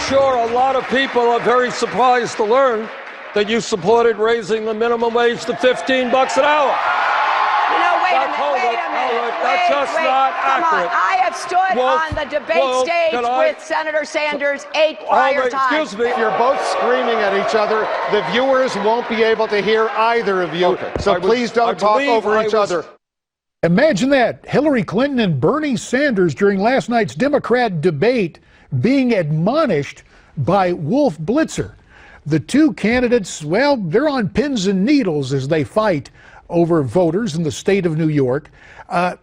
sure a lot of people are very surprised to learn that you supported raising the minimum wage to $15 an hour. You know, wait a minute. That's just not accurate. I have stood on the debate stage with Senator Sanders 8 prior times. Excuse me. If you're both screaming at each other, the viewers won't be able to hear either of you. Okay. So please don't talk over each other. Imagine that. Hillary Clinton and Bernie Sanders during last night's Democrat debate being admonished by Wolf Blitzer. The two candidates, well, they're on pins and needles as they fight over voters in the state of New York.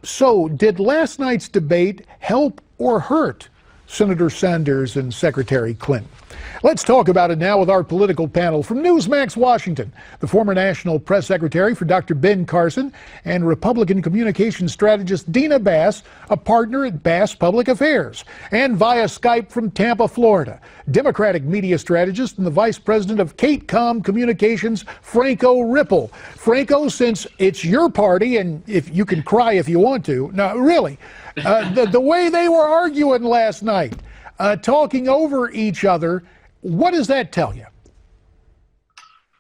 So did last night's debate help or hurt Senator Sanders and Secretary Clinton? Let's talk about it now with our political panel. From Newsmax, Washington, the former National Press Secretary for Dr. Ben Carson and Republican communications strategist Deana Bass, a partner at Bass Public Affairs. And via Skype from Tampa, Florida, Democratic media strategist and the Vice President of KateCom Communications, Franco Ripple. Franco, since it's your party, and if you can cry if you want to, no, really, the way they were arguing last night, talking over each other, what does that tell you?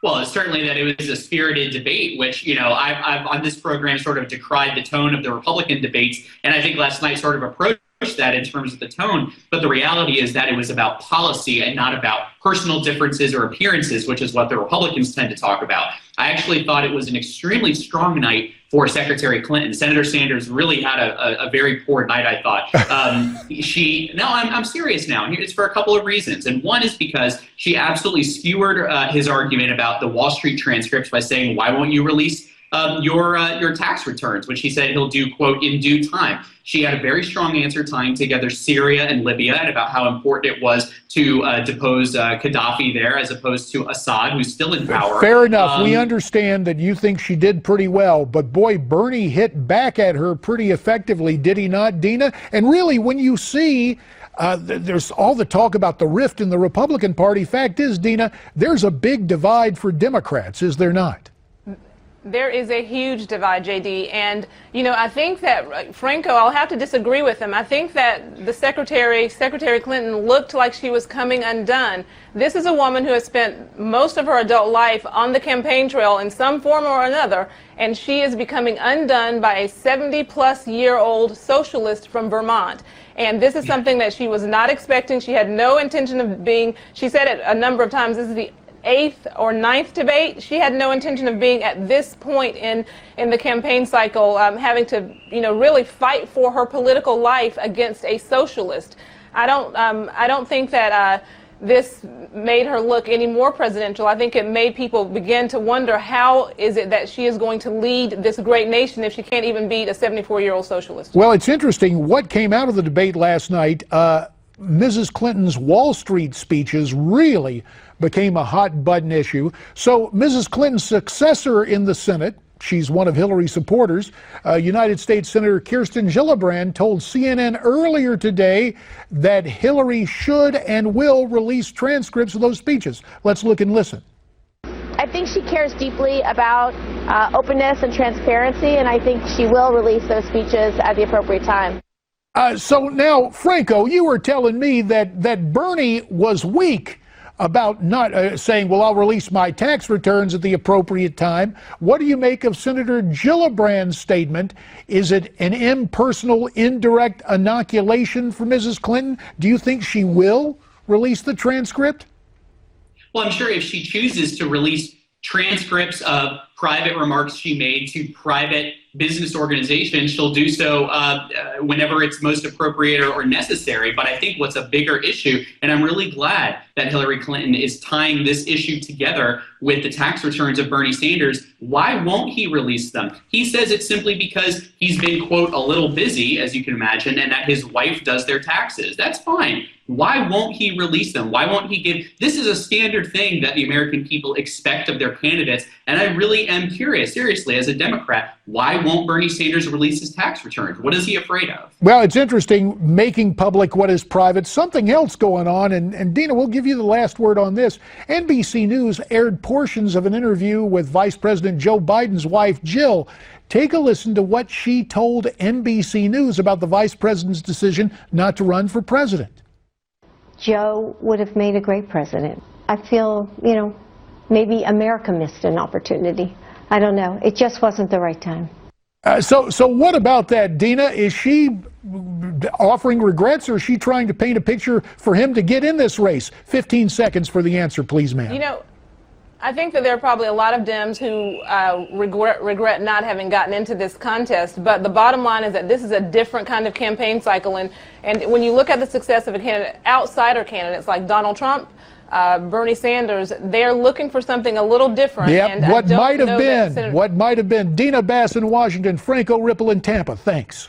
Well, it's certainly that it was a spirited debate, which, you know, I've on this program sort of decried the tone of the Republican debates, and I think last night sort of approached that in terms of the tone. But the reality is that it was about policy and not about personal differences or appearances, which is what the Republicans tend to talk about. I actually thought it was an extremely strong night for Secretary Clinton. Senator Sanders really had a very poor night, I thought. I'm serious now. It's for a couple of reasons. And one is because she absolutely skewered his argument about the Wall Street transcripts by saying, why won't you release your tax returns, which he said he'll do, quote, in due time. She had a very strong answer tying together Syria and Libya and about how important it was to depose Gaddafi there as opposed to Assad, who's still in power. Fair enough. We understand that you think she did pretty well, but boy, Bernie hit back at her pretty effectively, did he not, Deana? And really, when you see there's all the talk about the rift in the Republican Party, fact is, Deana, there's a big divide for Democrats, is there not? There is a huge divide, JD, and, you know, I think that Franco, I'll have to disagree with him. I think that the Secretary Clinton, looked like she was coming undone. This is a woman who has spent most of her adult life on the campaign trail in some form or another, and she is becoming undone by a 70-plus-year-old socialist from Vermont. And this is something that she was not expecting. She had no intention of being, she said it a number of times, this is the 8th or 9th debate. She had no intention of being at this point in the campaign cycle, having to, you know, really fight for her political life against a socialist. I don't think that this made her look any more presidential. I think it made people begin to wonder, how is it that she is going to lead this great nation if she can't even beat a 74-year-old socialist? Well, it's interesting what came out of the debate last night. Mrs. Clinton's Wall Street speeches really became a hot button issue. So Mrs. Clinton's successor in the Senate, she's one of Hillary's supporters, United States Senator Kirsten Gillibrand told CNN earlier today that Hillary should and will release transcripts of those speeches. Let's look and listen. I think she cares deeply about openness and transparency, and I think she will release those speeches at the appropriate time. So now, Franco, you were telling me that Bernie was weak about not saying, well, I'll release my tax returns at the appropriate time. What do you make of Senator Gillibrand's statement? Is it an impersonal, indirect inoculation for Mrs. Clinton? Do you think she will release the transcript? Well, I'm sure if she chooses to release transcripts of private remarks she made to private business organizations, she'll do so whenever it's most appropriate or necessary. But I think what's a bigger issue, and I'm really glad that Hillary Clinton is tying this issue together with the tax returns of Bernie Sanders. Why won't he release them? He says it's simply because he's been, quote, a little busy, as you can imagine, and that his wife does their taxes. That's fine. Why won't he release them? Why won't he give? This is a standard thing that the American people expect of their candidates. And I really am curious, seriously, as a Democrat, why won't Bernie Sanders release his tax returns? What is he afraid of? Well, it's interesting, making public what is private. Something else going on, and Deana, we'll give you the last word on this. NBC News aired portions of an interview with Vice President Joe Biden's wife, Jill. Take a listen to what she told NBC News about the vice president's decision not to run for president. Joe would have made a great president. I feel, you know, maybe America missed an opportunity. I don't know. It just wasn't the right time. So what about that, Deana? Is she offering regrets, or is she trying to paint a picture for him to get in this race? 15 seconds for the answer, please, ma'am. You know, I think that there are probably a lot of Dems who regret not having gotten into this contest, but the bottom line is that this is a different kind of campaign cycle, and when you look at the success of a candidate, outsider candidates like Donald Trump, Bernie Sanders, they're looking for something a little different. Yep, and what might have been. Deana Bass in Washington, Franco Ripple in Tampa. Thanks.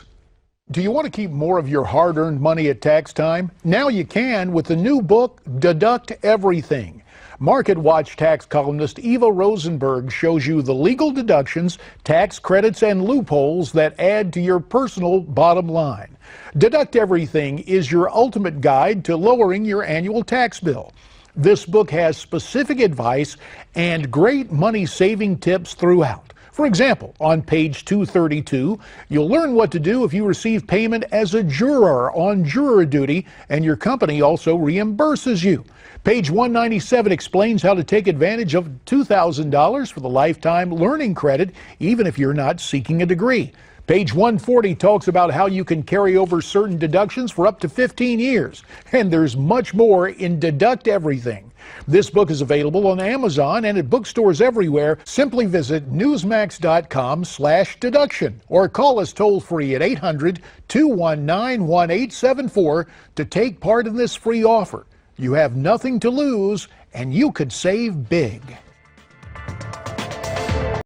Do you want to keep more of your hard-earned money at tax time? Now you can with the new book, Deduct Everything. Market Watch tax columnist Eva Rosenberg shows you the legal deductions, tax credits, and loopholes that add to your personal bottom line. Deduct Everything is your ultimate guide to lowering your annual tax bill. This book has specific advice and great money-saving tips throughout. For example, on page 232, you'll learn what to do if you receive payment as a juror on juror duty and your company also reimburses you. Page 197 explains how to take advantage of $2,000 for the lifetime learning credit, even if you're not seeking a degree. Page 140 talks about how you can carry over certain deductions for up to 15 years. And there's much more in Deduct Everything. This book is available on Amazon and at bookstores everywhere. Simply visit newsmax.com/deduction or call us toll-free at 800-219-1874 to take part in this free offer. You have nothing to lose, and you could save big.